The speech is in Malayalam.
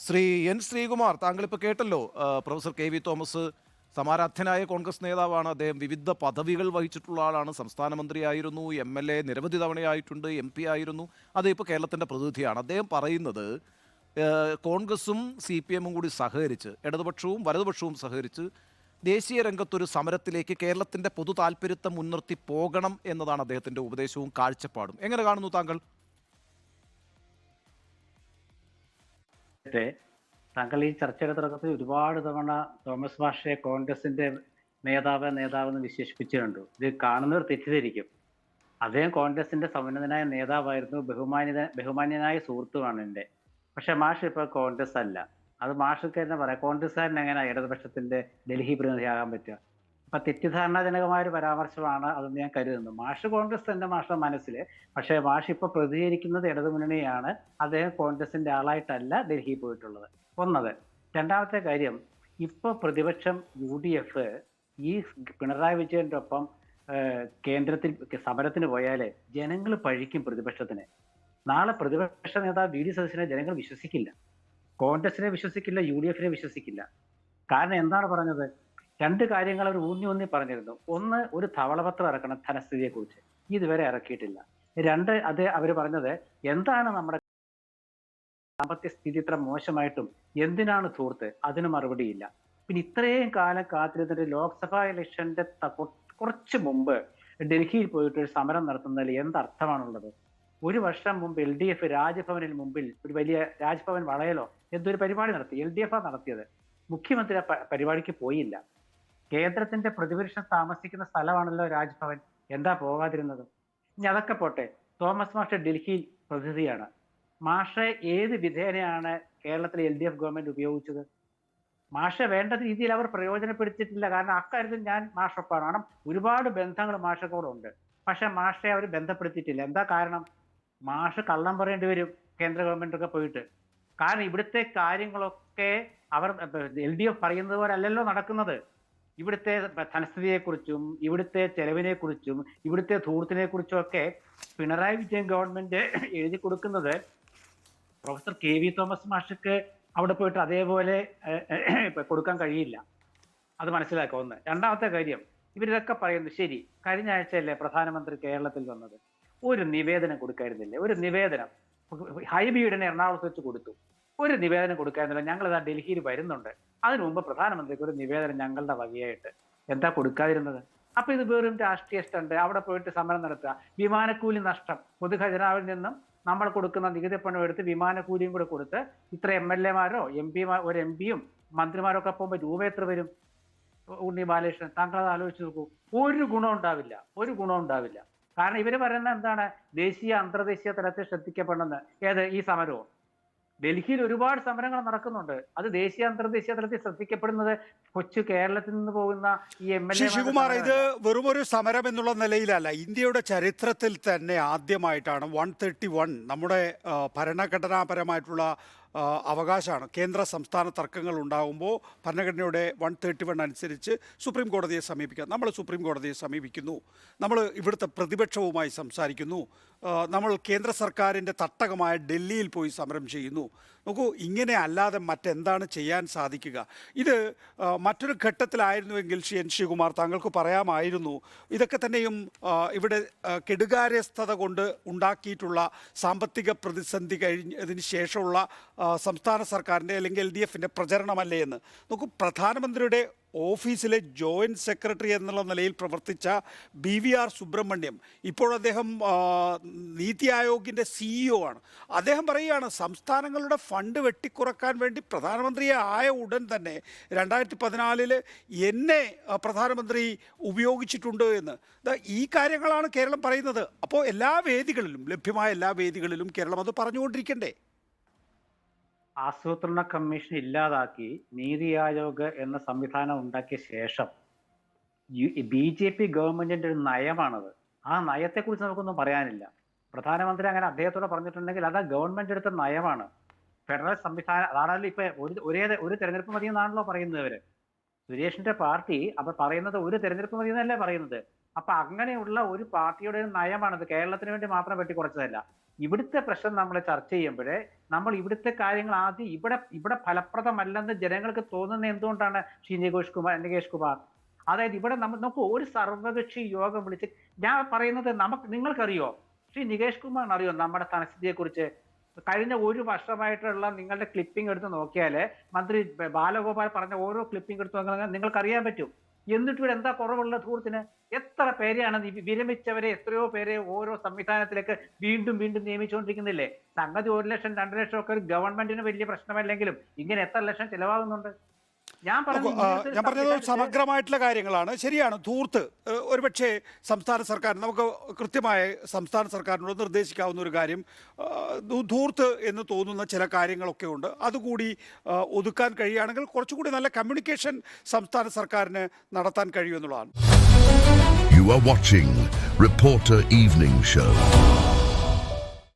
ശ്രീ എൻ ശ്രീകുമാർ, താങ്കൾ ഇപ്പോൾ കേട്ടല്ലോ, പ്രൊഫസർ കെ വി തോമസ് സമാരാധ്യനായ കോൺഗ്രസ് നേതാവാണ്. അദ്ദേഹം വിവിധ പദവികൾ വഹിച്ചിട്ടുള്ള ആളാണ്. സംസ്ഥാന മന്ത്രിയായിരുന്നു, MLA നിരവധി തവണയായിട്ടുണ്ട്, MP ആയിരുന്നു. അത് ഇപ്പോൾ കേരളത്തിൻ്റെ പ്രതിനിധിയാണ്. അദ്ദേഹം പറയുന്നത് കോൺഗ്രസും CPM കൂടി സഹകരിച്ച്, ഇടതുപക്ഷവും വലതുപക്ഷവും സഹകരിച്ച് ദേശീയ രംഗത്തൊരു സമരത്തിലേക്ക് കേരളത്തിൻ്റെ പൊതു താല്പര്യത്തെ മുൻനിർത്തി പോകണം എന്നതാണ് അദ്ദേഹത്തിൻ്റെ ഉപദേശവും കാഴ്ചപ്പാടും. എങ്ങനെ കാണുന്നു താങ്കൾ? താങ്കൾ ഈ ചർച്ചയുടെ തുടക്കത്തിൽ ഒരുപാട് തവണ തോമസ് മാഷെ കോൺഗ്രസിന്റെ നേതാവെന്ന് വിശേഷിപ്പിച്ചിട്ടുണ്ട്. ഇത് കാണുന്നവർ തെറ്റിദ്ധരിക്കും. അദ്ദേഹം കോൺഗ്രസിന്റെ സമുന്നതനായ നേതാവായിരുന്നു, ബഹുമാന്യനായ സുഹൃത്തുമാണ് എൻ്റെ. പക്ഷെ മാഷ് ഇപ്പൊ കോൺഗ്രസ് അല്ല. അത് മാഷൊക്കെ തന്നെ പറയാം. കോൺഗ്രസ്സുകാരൻ എങ്ങനെ ഇടതുപക്ഷത്തിന്റെ ഡൽഹി പ്രതിനിധിയാകാൻ പറ്റുക? അപ്പൊ തെറ്റിദ്ധാരണാജനകമായ ഒരു പരാമർശമാണ് അതെന്ന് ഞാൻ കരുതുന്നു. മാഷ് കോൺഗ്രസ് തന്നെ മാഷുടെ മനസ്സിൽ. പക്ഷേ മാഷ് ഇപ്പൊ പ്രതികരിക്കുന്നത് ഇടതുമുന്നണിയാണ്. അദ്ദേഹം കോൺഗ്രസിന്റെ ആളായിട്ടല്ല ഡൽഹിയിൽ പോയിട്ടുള്ളത്. ഒന്നത്. രണ്ടാമത്തെ കാര്യം, ഇപ്പൊ പ്രതിപക്ഷം UDF ഈ പിണറായി വിജയന്റെ ഒപ്പം കേന്ദ്രത്തിൽ സമരത്തിന് പോയാല് ജനങ്ങൾ പഴിക്കും പ്രതിപക്ഷത്തിന്. നാളെ പ്രതിപക്ഷ നേതാവ് VD സതീശനെ ജനങ്ങൾ വിശ്വസിക്കില്ല. കോൺഗ്രസിനെ വിശ്വസിക്കില്ല, UDF വിശ്വസിക്കില്ല. കാരണം എന്താണ് പറഞ്ഞത്? രണ്ട് കാര്യങ്ങൾ അവർ ഊന്നി പറഞ്ഞിരുന്നു. ഒന്ന്, ഒരു ധവളപത്രം ഇറക്കണം ധനസ്ഥിതിയെ കുറിച്ച്. ഇതുവരെ ഇറക്കിയിട്ടില്ല. രണ്ട്, അത് അവർ പറഞ്ഞത് എന്താണ് നമ്മുടെ സാമ്പത്തിക സ്ഥിതി ഇത്ര മോശമായിട്ടും എന്തിനാണ് ധൂർത്ത്? അതിന് മറുപടിയില്ല. പിന്നെ ഇത്രയും കാലം കാത്തിരുന്നിട്ട് ലോക്സഭാ ഇലക്ഷന്റെ കുറച്ച് മുമ്പ് ഡൽഹിയിൽ പോയിട്ട് ഒരു സമരം നടത്തുന്നതിൽ എന്തർത്ഥമാണുള്ളത്? ഒരു വർഷം മുമ്പ് LDF രാജ്ഭവനിൽ മുമ്പിൽ ഒരു വലിയ രാജ്ഭവൻ വളയലോ എന്തൊരു പരിപാടി നടത്തി. LDF നടത്തിയത്. മുഖ്യമന്ത്രി പരിപാടിക്ക് പോയില്ല. കേന്ദ്രത്തിന്റെ പ്രതിപക്ഷം താമസിക്കുന്ന സ്ഥലമാണല്ലോ രാജ്ഭവൻ. എന്താ പോകാതിരുന്നത്? ഇനി അതൊക്കെ പോട്ടെ. തോമസ് മാഷ് ഡൽഹിയിൽ പ്രതിനിധിയാണ്. മാഷെ ഏത് വിധേനയാണ് കേരളത്തിലെ LDF ഗവൺമെന്റ് ഉപയോഗിച്ചത്? മാഷെ വേണ്ട രീതിയിൽ അവർ പ്രയോജനപ്പെടുത്തിയിട്ടില്ല. കാരണം അക്കാര്യത്തിൽ ഞാൻ മാഷൊപ്പാണ്. കാരണം ഒരുപാട് ബന്ധങ്ങൾ മാഷക്കോടെ ഉണ്ട്. പക്ഷെ മാഷെ അവർ ബന്ധപ്പെടുത്തിയിട്ടില്ല. എന്താ കാരണം? മാഷ് കള്ളം പറയേണ്ടി വരും കേന്ദ്ര ഗവൺമെന്റൊക്കെ പോയിട്ട്. കാരണം ഇവിടുത്തെ കാര്യങ്ങളൊക്കെ അവർ LDF പറയുന്നത് പോലെ അല്ലല്ലോ നടക്കുന്നത്. ഇവിടുത്തെ ധനസ്ഥിതിയെക്കുറിച്ചും ഇവിടുത്തെ ചെലവിനെക്കുറിച്ചും ഇവിടുത്തെ ധൂർത്തിനെ കുറിച്ചും ഒക്കെ പിണറായി വിജയൻ ഗവൺമെന്റ് എഴുതി കൊടുക്കുന്നത് പ്രൊഫസർ KV തോമസ് മാഷക്ക് അവിടെ പോയിട്ട് അതേപോലെ കൊടുക്കാൻ കഴിയില്ല. അത് മനസ്സിലാക്കുക. ഒന്ന്. രണ്ടാമത്തെ കാര്യം, ഇവരിതൊക്കെ പറയുന്നു ശരി. കഴിഞ്ഞ ആഴ്ചയല്ലേ പ്രധാനമന്ത്രി കേരളത്തിൽ വന്നത്? ഒരു നിവേദനം കൊടുക്കായിരുന്നില്ലേ? ഒരു നിവേദനം ഹൈബിയുടെ എറണാകുളത്ത് വെച്ച് കൊടുത്തു. ഒരു നിവേദനം കൊടുക്കായിരുന്നില്ല. ഞങ്ങൾ ഇതാ ഡൽഹിയിൽ വരുന്നുണ്ട്, അതിനു മുമ്പ് പ്രധാനമന്ത്രിക്ക് ഒരു നിവേദനം ഞങ്ങളുടെ വകയായിട്ട്. എന്താ കൊടുക്കാതിരുന്നത്? അപ്പൊ ഇത് വെറും രാഷ്ട്രീയ സ്റ്റണ്ട്. അവിടെ പോയിട്ട് സമരം നടത്തുക, വിമാനക്കൂലി നഷ്ടം, പൊതുഖജനാവിൽ നിന്നും നമ്മൾ കൊടുക്കുന്ന നികുതി പണം എടുത്ത് വിമാനക്കൂലിയും കൂടെ കൊടുത്ത് ഇത്ര MLA മാരോ ഒരു MP യും മന്ത്രിമാരോ ഒക്കെ പോകുമ്പോൾ രൂപ എത്ര വരും? ഉണ്ണി ബാലകൃഷ്ണൻ, താങ്കൾ അത് ആലോചിച്ച് നോക്കൂ. ഒരു ഗുണം ഉണ്ടാവില്ല. ഒരു ഗുണം ഉണ്ടാവില്ല. കാരണം ഇവര് പറയുന്നത് എന്താണ്? ദേശീയ അന്തർദേശീയ തലത്തിൽ ശ്രദ്ധിക്കപ്പെടുന്നത് ഏത്? ഈ സമരവും. ഡൽഹിയിൽ ഒരുപാട് സമരങ്ങൾ നടക്കുന്നുണ്ട്. അത് ദേശീയ അന്തർദേശീയ തലത്തിൽ ശ്രദ്ധിക്കപ്പെടുന്നത് കൊച്ചു കേരളത്തിൽ നിന്ന് പോകുന്ന ഈ ശിവകുമാർ, MLA. ഇത് വെറുമൊരു സമരം എന്നുള്ള നിലയിലല്ല. ഇന്ത്യയുടെ ചരിത്രത്തിൽ തന്നെ ആദ്യമായിട്ടാണ് 131 നമ്മുടെ ഭരണഘടനാപരമായിട്ടുള്ള അവകാശമാണ്. കേന്ദ്ര സംസ്ഥാന തർക്കങ്ങൾ ഉണ്ടാകുമ്പോൾ ഭരണഘടനയുടെ 131 അനുസരിച്ച് സുപ്രീം കോടതിയെ സമീപിക്കാം. നമ്മൾ സുപ്രീം കോടതിയെ സമീപിക്കുന്നു, നമ്മൾ ഇവിടുത്തെ പ്രതിപക്ഷവുമായി സംസാരിക്കുന്നു, നമ്മൾ കേന്ദ്ര സർക്കാരിൻ്റെ തട്ടകമായ ഡൽഹിയിൽ പോയി സമരം ചെയ്യുന്നു. നോക്കൂ, ഇങ്ങനെ അല്ലാതെ മറ്റെന്താണ് ചെയ്യാൻ സാധിക്കുക? ഇത് മറ്റൊരു ഘട്ടത്തിലായിരുന്നുവെങ്കിൽ എൻ ശിവകുമാർ, താങ്കൾക്ക് പറയാമായിരുന്നു ഇതൊക്കെ തന്നെയും ഇവിടെ കെടുകാര്യസ്ഥത കൊണ്ട് ഉണ്ടാക്കിയിട്ടുള്ള സാമ്പത്തിക പ്രതിസന്ധി കഴിഞ്ഞതിന് ശേഷമുള്ള സംസ്ഥാന സർക്കാരിൻ്റെ അല്ലെങ്കിൽ LDFൻ്റെ പ്രചരണമല്ലേ എന്ന്. നോക്കൂ, പ്രധാനമന്ത്രിയുടെ ഓഫീസിലെ ജോയിൻറ്റ് സെക്രട്ടറി എന്നുള്ള നിലയിൽ പ്രവർത്തിച്ച BVR സുബ്രഹ്മണ്യം ഇപ്പോൾ അദ്ദേഹം നീതി ആയോഗിൻ്റെ CEO ആണ്. അദ്ദേഹം പറയുകയാണ് സംസ്ഥാനങ്ങളുടെ ഫണ്ട് വെട്ടിക്കുറക്കാൻ വേണ്ടി പ്രധാനമന്ത്രിയെ ആയ ഉടൻ തന്നെ 2014 എന്നെ പ്രധാനമന്ത്രി ഉപയോഗിച്ചിട്ടുണ്ട് എന്ന്. ഈ കാര്യങ്ങളാണ് കേരളം പറയുന്നത്. അപ്പോൾ എല്ലാ വേദികളിലും, ലഭ്യമായ എല്ലാ വേദികളിലും കേരളം അത് പറഞ്ഞുകൊണ്ടിരിക്കണ്ടേ? ആസൂത്രണ കമ്മീഷൻ ഇല്ലാതാക്കി നീതി ആയോഗ് എന്ന സംവിധാനം ഉണ്ടാക്കിയ ശേഷം BJP ഗവൺമെന്റിന്റെ ഒരു നയമാണത്. ആ നയത്തെക്കുറിച്ച് നമുക്കൊന്നും പറയാനില്ല. പ്രധാനമന്ത്രി അങ്ങനെ അദ്ദേഹത്തോട് പറഞ്ഞിട്ടുണ്ടെങ്കിൽ അത് ഗവൺമെന്റ് എടുത്ത നയമാണ്. ഫെഡറൽ സംവിധാനം അതാണല്ലോ ഇപ്പൊ ഒരു തെരഞ്ഞെടുപ്പ് മതി എന്നാണല്ലോ പറയുന്നത് ഇവര്. സുരേഷിന്റെ പാർട്ടി അവർ പറയുന്നത് ഒരു തെരഞ്ഞെടുപ്പ് മതി എന്നല്ലേ പറയുന്നത്. അപ്പൊ അങ്ങനെയുള്ള ഒരു പാർട്ടിയുടെ ഒരു നയമാണത്. കേരളത്തിന് വേണ്ടി മാത്രം വെട്ടിക്കുറച്ചതല്ല. ഇവിടുത്തെ പ്രശ്നം നമ്മൾ ചർച്ച ചെയ്യുമ്പോഴേ നമ്മൾ ഇവിടുത്തെ കാര്യങ്ങൾ ആദ്യം ഇവിടെ ഫലപ്രദമല്ലെന്ന് ജനങ്ങൾക്ക് തോന്നുന്നത് എന്തുകൊണ്ടാണ് ശ്രീ നികേഷ് കുമാർ? അതായത് ഇവിടെ നമുക്ക് ഒരു സർവകക്ഷി യോഗം വിളിച്ച്, ഞാൻ പറയുന്നത് നിങ്ങൾക്കറിയോ, ശ്രീ നികേഷ് കുമാറിന് അറിയോ നമ്മുടെ ധനസ്ഥിതിയെ കുറിച്ച്? കഴിഞ്ഞ ഒരു വർഷമായിട്ടുള്ള നിങ്ങളുടെ ക്ലിപ്പിംഗ് എടുത്ത് നോക്കിയാൽ മന്ത്രി ബാലഗോപാൽ പറഞ്ഞ ഓരോ ക്ലിപ്പിംഗ് എടുത്ത് നോക്കിയാൽ നിങ്ങൾക്കറിയാൻ പറ്റും. എന്നിട്ട് ഇവിടെ എന്താ കുറവുള്ള ധൂർത്തിന്? എത്ര പേരെയാണ് വിരമിച്ചവരെ, എത്രയോ പേരെ ഓരോ സംവിധാനത്തിലേക്ക് വീണ്ടും നിയമിച്ചുകൊണ്ടിരിക്കുന്നില്ലേ? സംഗതി 1 ലക്ഷം 2 ലക്ഷം ഒക്കെ ഒരു ഗവൺമെന്റിന് വലിയ പ്രശ്നമല്ലെങ്കിലും ഇങ്ങനെ എത്ര ലക്ഷം ചെലവാകുന്നുണ്ട്? ഞാൻ പറഞ്ഞത് സമഗ്രമായിട്ടുള്ള കാര്യങ്ങളാണ്. ശരിയാണ്, ധൂർത്ത് ഒരുപക്ഷെ സംസ്ഥാന സർക്കാർ, നമുക്ക് കൃത്യമായ സംസ്ഥാന സർക്കാരിനോട് നിർദ്ദേശിക്കാവുന്ന ഒരു കാര്യം, ധൂർത്ത് എന്ന് തോന്നുന്ന ചില കാര്യങ്ങളൊക്കെ ഉണ്ട്. അതുകൂടി ഒതുക്കാൻ കഴിയുകയാണെങ്കിൽ കുറച്ചുകൂടി നല്ല കമ്മ്യൂണിക്കേഷൻ സംസ്ഥാന സർക്കാരിന് നടത്താൻ കഴിയുമെന്നുള്ളതാണ്. You are watching Reporter Evening Show.